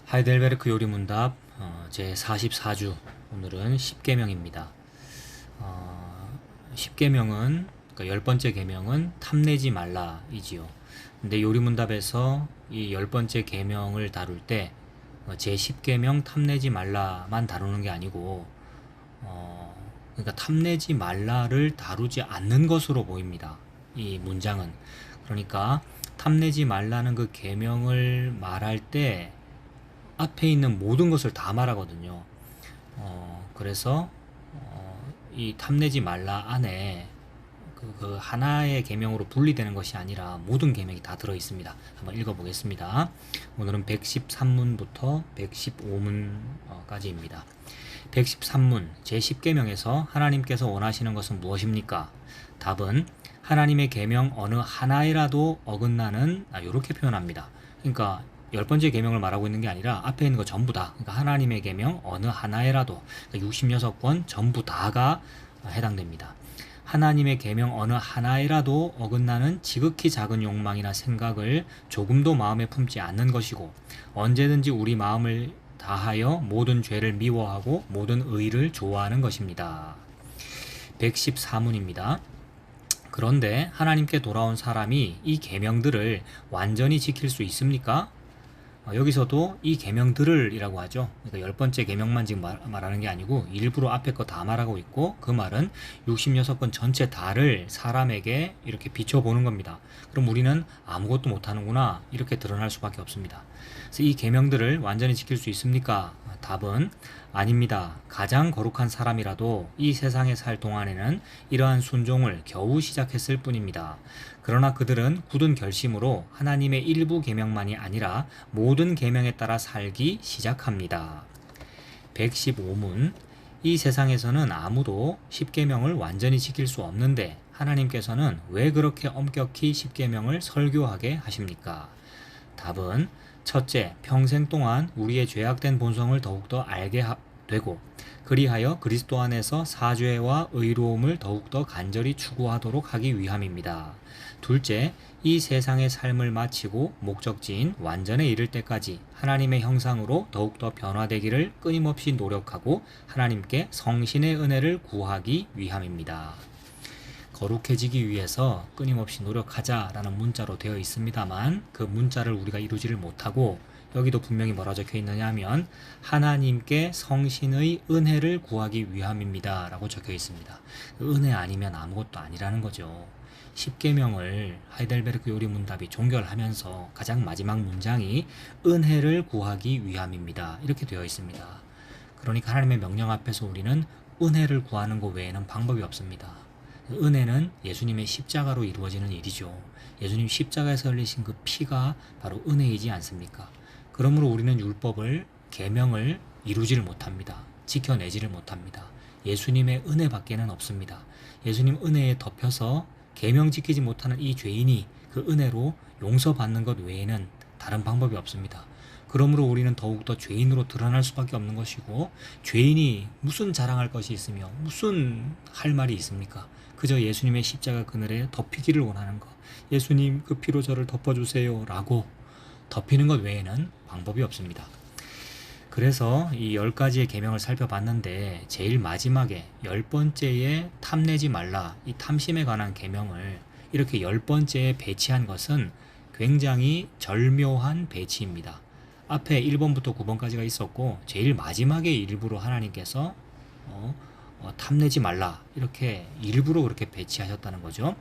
하이델베르크 요리문답 제44주 오늘은 10계명입니다. 10계명은 그러니까 10번째 계명은 탐내지 말라이지요. 근데 요리문답에서 이 10번째 계명을 다룰 때 제10계명 탐내지 말라만 다루는 게 아니고 그러니까 탐내지 말라를 다루지 않는 것으로 보입니다. 이 문장은. 그러니까 탐내지 말라는 그 계명을 말할 때 앞에 있는 모든 것을 다 말하거든요. 그래서 이 탐내지 말라 안에 그 하나의 계명으로 분리되는 것이 아니라 모든 계명이 다 들어 있습니다. 한번 읽어보겠습니다. 오늘은 113문부터 115문까지입니다. 113문 제10계명에서 하나님께서 원하시는 것은 무엇입니까? 답은 하나님의 계명 어느 하나에라도 어긋나는 이렇게 표현합니다. 그러니까 10번째 계명을 말하고 있는 게 아니라 앞에 있는 거 전부 다, 그러니까 하나님의 계명 어느 하나에라도, 그러니까 66권 전부 다가 해당됩니다. 하나님의 계명 어느 하나에라도 어긋나는 지극히 작은 욕망이나 생각을 조금도 마음에 품지 않는 것이고, 언제든지 우리 마음을 다하여 모든 죄를 미워하고 모든 의를 좋아하는 것입니다. 114문입니다. 그런데 하나님께 돌아온 사람이 이 계명들을 완전히 지킬 수 있습니까? 여기서도 이 계명들을 이라고 하죠. 그러니까 10번째 계명만 지금 말하는 게 아니고 일부러 앞에 거 다 말하고 있고, 그 말은 66권 전체 다를 사람에게 이렇게 비춰보는 겁니다. 그럼 우리는 아무것도 못하는구나 이렇게 드러날 수밖에 없습니다. 그래서 이 계명들을 완전히 지킬 수 있습니까? 답은 아닙니다. 가장 거룩한 사람이라도 이 세상에 살 동안에는 이러한 순종을 겨우 시작했을 뿐입니다. 그러나 그들은 굳은 결심으로 하나님의 일부 계명만이 아니라 모든 계명에 따라 살기 시작합니다. 115문 이 세상에서는 아무도 10계명을 완전히 지킬 수 없는데 하나님께서는 왜 그렇게 엄격히 10계명을 설교하게 하십니까? 답은 첫째, 평생 동안 우리의 죄악된 본성을 더욱더 알게 되고, 그리하여 그리스도 안에서 사죄와 의로움을 더욱더 간절히 추구하도록 하기 위함입니다. 둘째, 이 세상의 삶을 마치고 목적지인 완전에 이를 때까지 하나님의 형상으로 더욱더 변화되기를 끊임없이 노력하고 하나님께 성신의 은혜를 구하기 위함입니다. 거룩해지기 위해서 끊임없이 노력하자라는 문자로 되어 있습니다만, 그 문자를 우리가 이루지를 못하고, 여기도 분명히 뭐라 적혀 있느냐 하면 하나님께 성신의 은혜를 구하기 위함입니다 라고 적혀 있습니다. 은혜 아니면 아무것도 아니라는 거죠. 10계명을 하이델베르크 요리문답이 종결하면서 가장 마지막 문장이 은혜를 구하기 위함입니다 이렇게 되어 있습니다. 그러니까 하나님의 명령 앞에서 우리는 은혜를 구하는 것 외에는 방법이 없습니다. 은혜는 예수님의 십자가로 이루어지는 일이죠. 예수님 십자가에서 흘리신 그 피가 바로 은혜이지 않습니까? 그러므로 우리는 율법을, 계명을 이루지를 못합니다. 지켜내지를 못합니다. 예수님의 은혜밖에는 없습니다. 예수님 은혜에 덮여서 계명 지키지 못하는 이 죄인이 그 은혜로 용서받는 것 외에는 다른 방법이 없습니다. 그러므로 우리는 더욱더 죄인으로 드러날 수밖에 없는 것이고, 죄인이 무슨 자랑할 것이 있으며 무슨 할 말이 있습니까? 그저 예수님의 십자가 그늘에 덮이기를 원하는 것, 예수님 그 피로 저를 덮어주세요 라고 덮이는 것 외에는 방법이 없습니다. 그래서 이 10가지의 계명을 살펴봤는데, 제일 마지막에 10번째에 탐내지 말라, 이 탐심에 관한 계명을 이렇게 10번째에 배치한 것은 굉장히 절묘한 배치입니다. 앞에 1번부터 9번까지가 있었고, 제일 마지막에 일부러 하나님께서 탐내지 말라 이렇게 일부러 그렇게 배치하셨다는 거죠.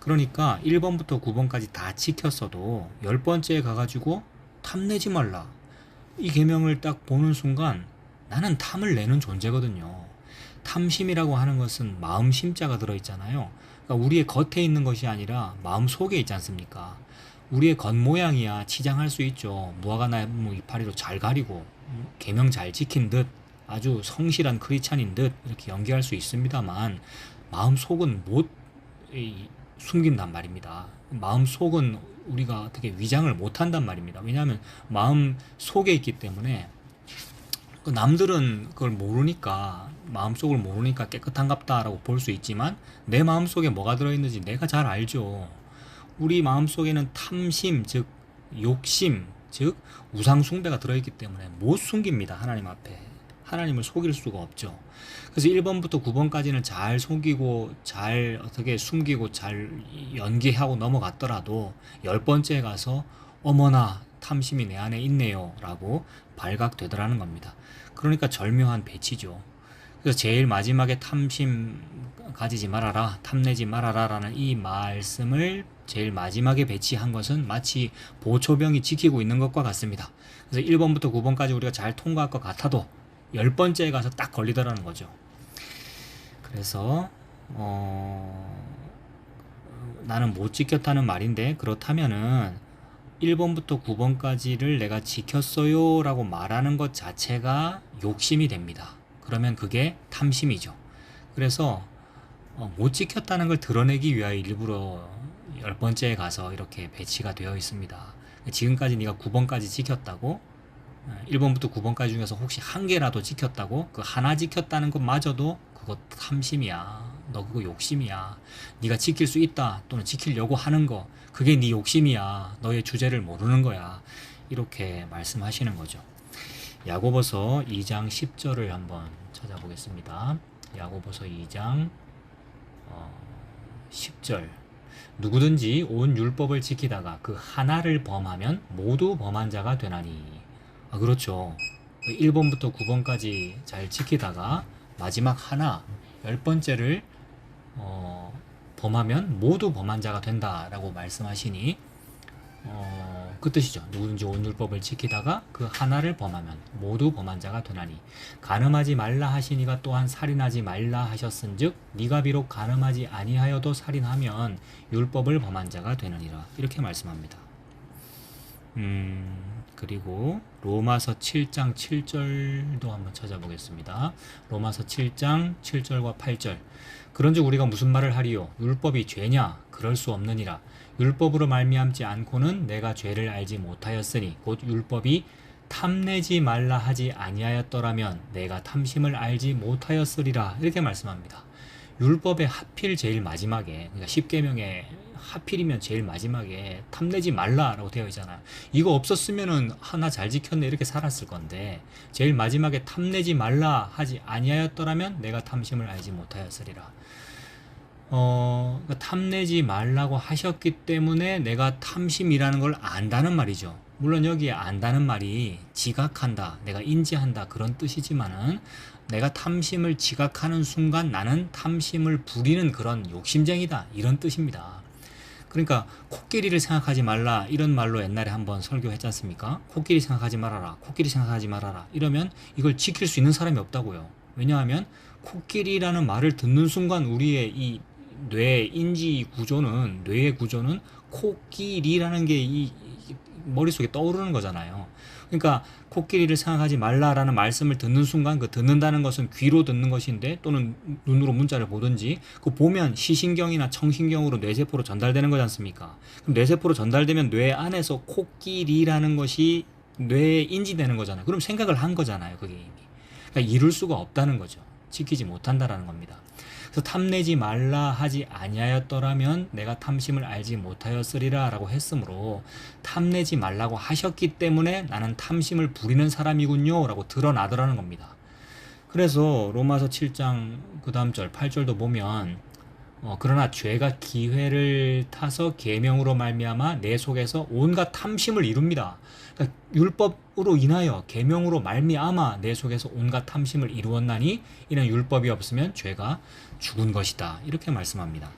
그러니까 1번부터 9번까지 다 지켰어도 10번째에 가가지고 탐내지 말라, 이 계명을 딱 보는 순간 나는 탐을 내는 존재거든요. 탐심이라고 하는 것은 마음 심자가 들어있잖아요. 그러니까 우리의 겉에 있는 것이 아니라 마음 속에 있지 않습니까? 우리의 겉모양이야 치장할 수 있죠. 무화과 나무 이파리로 잘 가리고 계명 잘 지킨 듯 아주 성실한 크리스찬인 듯 이렇게 연기할 수 있습니다만, 마음 속은 못 숨긴단 말입니다. 마음 속은 우리가 어떻게 위장을 못한단 말입니다. 왜냐하면 마음 속에 있기 때문에 남들은 그걸 모르니까, 마음속을 모르니까 깨끗한갑다라고 볼 수 있지만 내 마음속에 뭐가 들어있는지 내가 잘 알죠. 우리 마음속에는 탐심, 즉 욕심, 즉 우상 숭배가 들어있기 때문에 못 숨깁니다. 하나님 앞에. 하나님을 속일 수가 없죠. 그래서 1번부터 9번까지는 잘 속이고 잘 어떻게 숨기고 잘 연기하고 넘어갔더라도 10번째에 가서 어머나 탐심이 내 안에 있네요 라고 발각되더라는 겁니다. 그러니까 절묘한 배치죠. 그래서 제일 마지막에 탐심 가지지 말아라, 탐내지 말아라 라는 이 말씀을 제일 마지막에 배치한 것은 마치 보초병이 지키고 있는 것과 같습니다. 그래서 1번부터 9번까지 우리가 잘 통과할 것 같아도 10번째에 가서 딱 걸리더라는 거죠. 그래서 나는 못 지켰다는 말인데, 그렇다면은 1번부터 9번까지를 내가 지켰어요 라고 말하는 것 자체가 욕심이 됩니다. 그러면 그게 탐심이죠. 그래서 못 지켰다는 걸 드러내기 위하여 일부러 10번째에 가서 이렇게 배치가 되어 있습니다. 지금까지 네가 9번까지 지켰다고, 1번부터 9번까지 중에서 혹시 한 개라도 지켰다고, 그 하나 지켰다는 것마저도 그거 탐심이야. 너 그거 욕심이야. 네가 지킬 수 있다 또는 지키려고 하는 거, 그게 네 욕심이야. 너의 주제를 모르는 거야. 이렇게 말씀하시는 거죠. 야고보서 2장 10절을 한번 찾아보겠습니다. 야고보서 2장 10절. 누구든지 온 율법을 지키다가 그 하나를 범하면 모두 범한 자가 되나니. 그렇죠. 1번부터 9번까지 잘 지키다가 마지막 하나, 10번째를 범하면 모두 범한 자가 된다라고 말씀하시니 그 뜻이죠. 누구든지 온 율법을 지키다가 그 하나를 범하면 모두 범한 자가 되나니, 간음하지 말라 하시니가 또한 살인하지 말라 하셨은즉 네가 비록 간음하지 아니하여도 살인하면 율법을 범한 자가 되느니라. 이렇게 말씀합니다. 그리고 로마서 7장 7절도 한번 찾아보겠습니다. 로마서 7장 7절과 8절. 그런즉 우리가 무슨 말을 하리요? 율법이 죄냐? 그럴 수 없느니라. 율법으로 말미암지 않고는 내가 죄를 알지 못하였으니 곧 율법이 탐내지 말라 하지 아니하였더라면 내가 탐심을 알지 못하였으리라. 이렇게 말씀합니다. 율법의 하필 제일 마지막에, 그러니까 10계명에 하필이면 제일 마지막에 탐내지 말라라고 되어 있잖아요. 이거 없었으면은 하나 잘 지켰네 이렇게 살았을 건데, 제일 마지막에 탐내지 말라 하지 아니하였더라면 내가 탐심을 알지 못하였으리라. 탐내지 말라고 하셨기 때문에 내가 탐심이라는 걸 안다는 말이죠. 물론 여기에 안다는 말이 지각한다, 내가 인지한다 그런 뜻이지만은, 내가 탐심을 지각하는 순간 나는 탐심을 부리는 그런 욕심쟁이다 이런 뜻입니다. 그러니까 코끼리를 생각하지 말라 이런 말로 옛날에 한번 설교했지 않습니까? 코끼리 생각하지 말아라, 코끼리 생각하지 말아라 이러면 이걸 지킬 수 있는 사람이 없다고요. 왜냐하면 코끼리라는 말을 듣는 순간 우리의 이 뇌 인지 구조는, 뇌의 구조는 코끼리라는 게 이 머릿속에 떠오르는 거잖아요. 그러니까 코끼리를 생각하지 말라라는 말씀을 듣는 순간, 그 듣는다는 것은 귀로 듣는 것인데, 또는 눈으로 문자를 보든지 그 보면 시신경이나 청신경으로 뇌세포로 전달되는 거지 않습니까? 그럼 뇌세포로 전달되면 뇌 안에서 코끼리라는 것이 뇌에 인지되는 거잖아요. 그럼 생각을 한 거잖아요. 그게 이미. 그러니까 이룰 수가 없다는 거죠. 지키지 못한다라는 겁니다. 그래서 탐내지 말라 하지 아니하였더라면 내가 탐심을 알지 못하였으리라 라고 했으므로, 탐내지 말라고 하셨기 때문에 나는 탐심을 부리는 사람이군요 라고 드러나더라는 겁니다. 그래서 로마서 7장 그 다음 절 8절도 보면 그러나 죄가 기회를 타서 계명으로 말미암아 내 속에서 온갖 탐심을 이룹니다. 그러니까 율법으로 인하여 계명으로 말미암아 내 속에서 온갖 탐심을 이루었나니 이는 율법이 없으면 죄가 죽은 것이다. 이렇게 말씀합니다.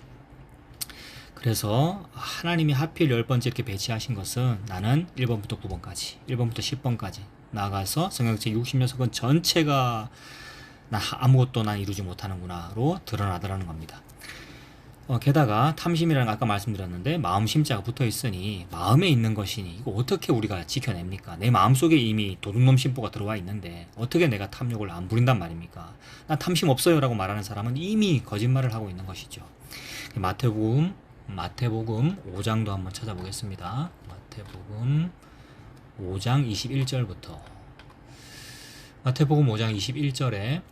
그래서 하나님이 하필 10번째 이렇게 배치하신 것은 나는 1번부터 9번까지, 1번부터 10번까지 나가서 성경책 66권 전체가 나 아무것도 난 이루지 못하는구나로 드러나더라는 겁니다. 게다가 탐심이라는 거 아까 말씀드렸는데 마음 심자가 붙어 있으니 마음에 있는 것이니 이거 어떻게 우리가 지켜냅니까? 내 마음속에 이미 도둑놈 심보가 들어와 있는데 어떻게 내가 탐욕을 안 부린단 말입니까? 난 탐심 없어요 라고 말하는 사람은 이미 거짓말을 하고 있는 것이죠. 마태복음 5장도 한번 찾아보겠습니다. 마태복음 5장 21절부터. 마태복음 5장 21절에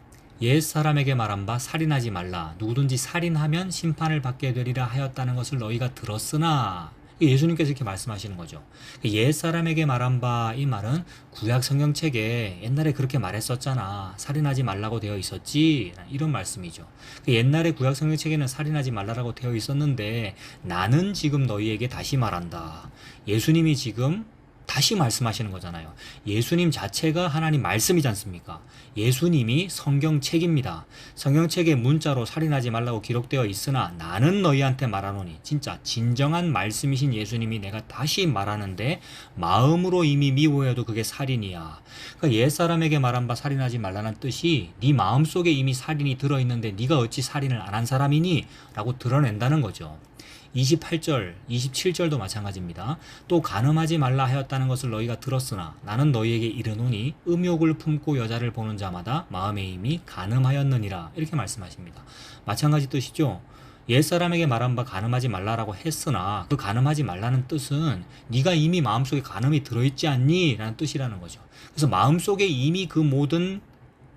옛사람에게 말한 바 살인하지 말라. 누구든지 살인하면 심판을 받게 되리라 하였다는 것을 너희가 들었으나, 예수님께서 이렇게 말씀하시는 거죠. 옛 사람에게 말한 바, 이 말은 구약 성경책에 옛날에 그렇게 말했었잖아. 살인하지 말라고 되어 있었지. 이런 말씀이죠. 옛날에 구약 성경책에는 살인하지 말라고 되어 있었는데 나는 지금 너희에게 다시 말한다. 예수님이 지금 다시 말씀하시는 거잖아요. 예수님 자체가 하나님 말씀이지 않습니까? 예수님이 성경책입니다. 성경책에 문자로 살인하지 말라고 기록되어 있으나 나는 너희한테 말하노니, 진짜 진정한 말씀이신 예수님이 내가 다시 말하는데 마음으로 이미 미워해도 그게 살인이야. 그러니까 옛사람에게 말한 바 살인하지 말라는 뜻이 네 마음속에 이미 살인이 들어있는데 네가 어찌 살인을 안 한 사람이니? 라고 드러낸다는 거죠. 28절, 27절도 마찬가지입니다. 또 간음하지 말라 하였다는 것을 너희가 들었으나 나는 너희에게 이르노니 음욕을 품고 여자를 보는 자마다 마음에 이미 간음하였느니라. 이렇게 말씀하십니다. 마찬가지 뜻이죠. 옛사람에게 말한 바 간음하지 말라라고 했으나 그 간음하지 말라는 뜻은 네가 이미 마음속에 간음이 들어있지 않니? 라는 뜻이라는 거죠. 그래서 마음속에 이미 그 모든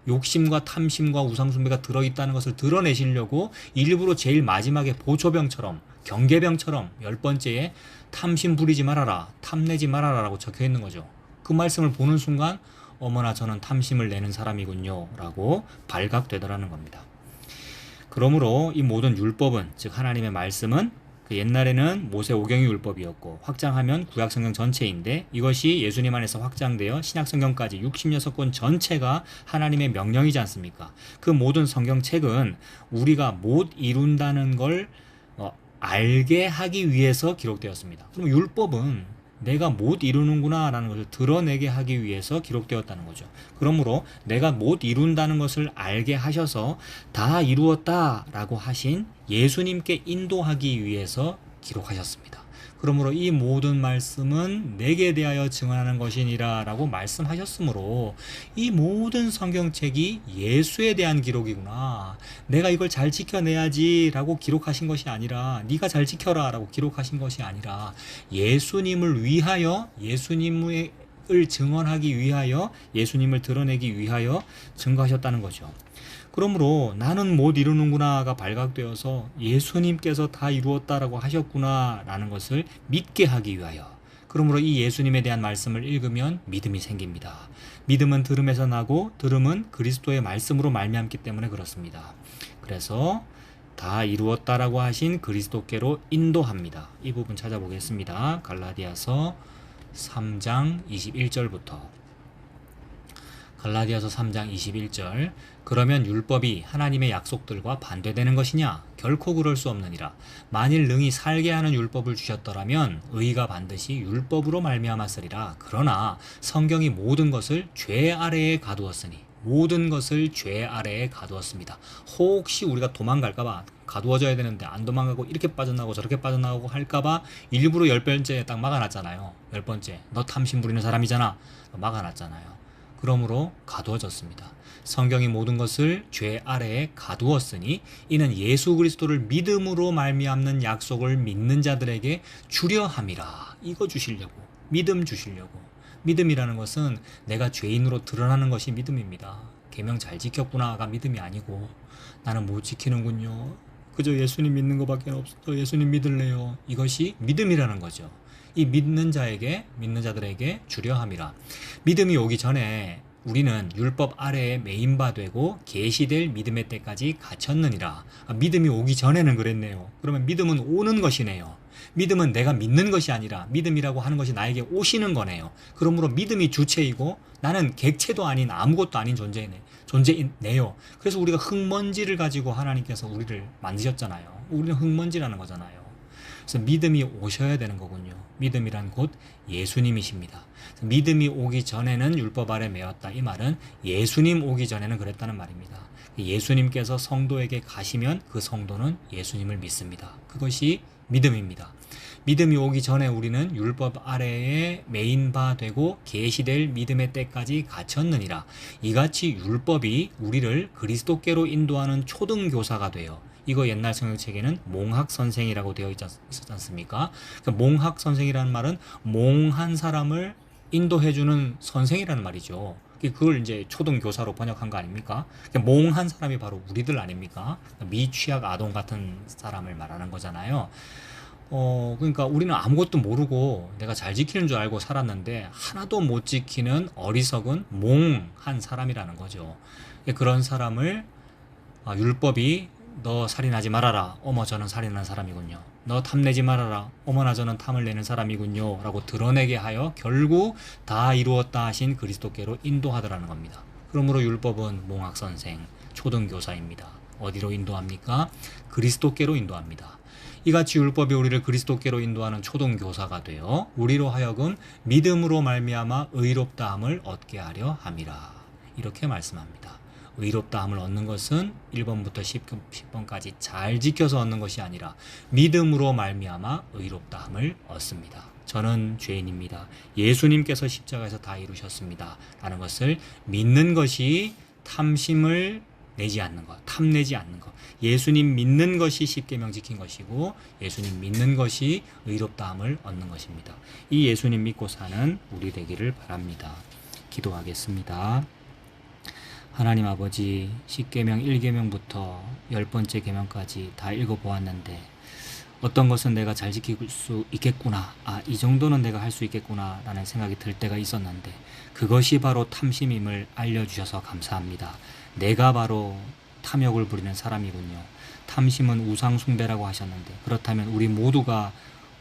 욕심과 탐심과 우상숭배가 들어있다는 것을 드러내시려고 일부러 제일 마지막에 보초병처럼, 경계병처럼 10번째에 탐심 부리지 말아라, 탐내지 말아라 라고 적혀 있는 거죠. 그 말씀을 보는 순간 어머나 저는 탐심을 내는 사람이군요 라고 발각되더라는 겁니다. 그러므로 이 모든 율법은, 즉 하나님의 말씀은 그 옛날에는 모세오경이 율법이었고 확장하면 구약성경 전체인데 이것이 예수님 안에서 확장되어 신약성경까지 66권 전체가 하나님의 명령이지 않습니까? 그 모든 성경책은 우리가 못 이룬다는 걸 알게 하기 위해서 기록되었습니다. 그럼 율법은 내가 못 이루는구나 라는 것을 드러내게 하기 위해서 기록되었다는 거죠. 그러므로 내가 못 이룬다는 것을 알게 하셔서 다 이루었다 라고 하신 예수님께 인도하기 위해서 기록하셨습니다. 그러므로 이 모든 말씀은 내게 대하여 증언하는 것이니라 라고 말씀하셨으므로 이 모든 성경책이 예수에 대한 기록이구나, 내가 이걸 잘 지켜내야지 라고 기록하신 것이 아니라, 네가 잘 지켜라 라고 기록하신 것이 아니라 예수님을 위하여, 예수님을 증언하기 위하여, 예수님을 드러내기 위하여 증거하셨다는 거죠. 그러므로 나는 못 이루는구나가 발각되어서 예수님께서 다 이루었다라고 하셨구나 라는 것을 믿게 하기 위하여, 그러므로 이 예수님에 대한 말씀을 읽으면 믿음이 생깁니다. 믿음은 들음에서 나고 들음은 그리스도의 말씀으로 말미암기 때문에 그렇습니다. 그래서 다 이루었다라고 하신 그리스도께로 인도합니다. 이 부분 찾아보겠습니다. 갈라디아서 3장 21절부터. 갈라디아서 3장 21절. 그러면 율법이 하나님의 약속들과 반대되는 것이냐? 결코 그럴 수 없느니라. 만일 능히 살게 하는 율법을 주셨더라면 의가 반드시 율법으로 말미암았으리라. 그러나 성경이 모든 것을 죄 아래에 가두었으니, 모든 것을 죄 아래에 가두었습니다. 혹시 우리가 도망갈까봐, 가두어져야 되는데 안 도망가고 이렇게 빠져나오고 저렇게 빠져나오고 할까봐 일부러 10번째에 딱 막아놨잖아요. 10번째 너 탐심 부리는 사람이잖아, 막아놨잖아요. 그러므로 가두어졌습니다. 성경이 모든 것을 죄 아래에 가두었으니 이는 예수 그리스도를 믿음으로 말미암는 약속을 믿는 자들에게 주려 함이라. 이거 주시려고, 믿음 주시려고. 믿음이라는 것은 내가 죄인으로 드러나는 것이 믿음입니다. 계명 잘 지켰구나가 믿음이 아니고, 나는 못 지키는군요, 그저 예수님 믿는 것밖에 없어, 예수님 믿을래요, 이것이 믿음이라는 거죠. 이 믿는 자들에게 주려 함이라. 믿음이 오기 전에 우리는 율법 아래에 매인바 되고 계시될 믿음의 때까지 갇혔느니라. 믿음이 오기 전에는 그랬네요. 그러면 믿음은 오는 것이네요. 믿음은 내가 믿는 것이 아니라 믿음이라고 하는 것이 나에게 오시는 거네요. 그러므로 믿음이 주체이고 나는 객체도 아닌 아무것도 아닌 존재네요. 그래서 우리가 흙먼지를 가지고 하나님께서 우리를 만드셨잖아요. 우리는 흙먼지라는 거잖아요. 그래서 믿음이 오셔야 되는 거군요. 믿음이란 곧 예수님이십니다. 믿음이 오기 전에는 율법 아래 매였다. 이 말은 예수님 오기 전에는 그랬다는 말입니다. 예수님께서 성도에게 가시면 그 성도는 예수님을 믿습니다. 그것이 믿음입니다. 믿음이 오기 전에 우리는 율법 아래에 매인 바 되고 계시될 믿음의 때까지 갇혔느니라. 이같이 율법이 우리를 그리스도께로 인도하는 초등교사가 되어, 이거 옛날 성경책에는 몽학선생이라고 되어 있지 않습니까? 그러니까 몽학선생이라는 말은 몽한 사람을 인도해주는 선생이라는 말이죠. 그걸 이제 초등교사로 번역한 거 아닙니까? 그러니까 몽한 사람이 바로 우리들 아닙니까? 미취학 아동 같은 사람을 말하는 거잖아요. 그러니까 우리는 아무것도 모르고 내가 잘 지키는 줄 알고 살았는데 하나도 못 지키는 어리석은 몽한 사람이라는 거죠. 그런 사람을 율법이 너 살인하지 말아라. 어머 저는 살인하는 사람이군요. 너 탐내지 말아라. 어머나 저는 탐을 내는 사람이군요. 라고 드러내게 하여 결국 다 이루었다 하신 그리스도께로 인도하더라는 겁니다. 그러므로 율법은 몽학선생, 초등교사입니다. 어디로 인도합니까? 그리스도께로 인도합니다. 이같이 율법이 우리를 그리스도께로 인도하는 초등교사가 되어 우리로 하여금 믿음으로 말미암아 의롭다함을 얻게 하려 함이라. 이렇게 말씀합니다. 의롭다함을 얻는 것은 1번부터 10번까지 잘 지켜서 얻는 것이 아니라 믿음으로 말미암아 의롭다함을 얻습니다. 저는 죄인입니다. 예수님께서 십자가에서 다 이루셨습니다. 라는 것을 믿는 것이 탐심을 내지 않는 것, 탐내지 않는 것. 예수님 믿는 것이 십계명 지킨 것이고 예수님 믿는 것이 의롭다함을 얻는 것입니다. 이 예수님 믿고 사는 우리 되기를 바랍니다. 기도하겠습니다. 하나님 아버지, 10계명 1계명부터 10번째 계명까지 다 읽어보았는데 어떤 것은 내가 잘 지킬 수 있겠구나, 이 정도는 내가 할 수 있겠구나 라는 생각이 들 때가 있었는데 그것이 바로 탐심임을 알려주셔서 감사합니다. 내가 바로 탐욕을 부리는 사람이군요. 탐심은 우상 숭배라고 하셨는데 그렇다면 우리 모두가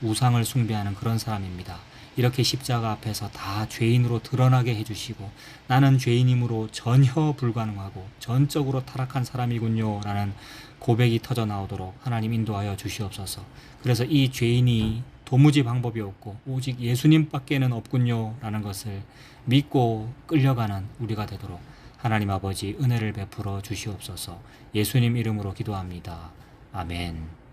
우상을 숭배하는 그런 사람입니다. 이렇게 십자가 앞에서 다 죄인으로 드러나게 해주시고 나는 죄인이므로 전혀 불가능하고 전적으로 타락한 사람이군요 라는 고백이 터져 나오도록 하나님 인도하여 주시옵소서. 그래서 이 죄인이 도무지 방법이 없고 오직 예수님밖에는 없군요 라는 것을 믿고 끌려가는 우리가 되도록 하나님 아버지 은혜를 베풀어 주시옵소서. 예수님 이름으로 기도합니다. 아멘.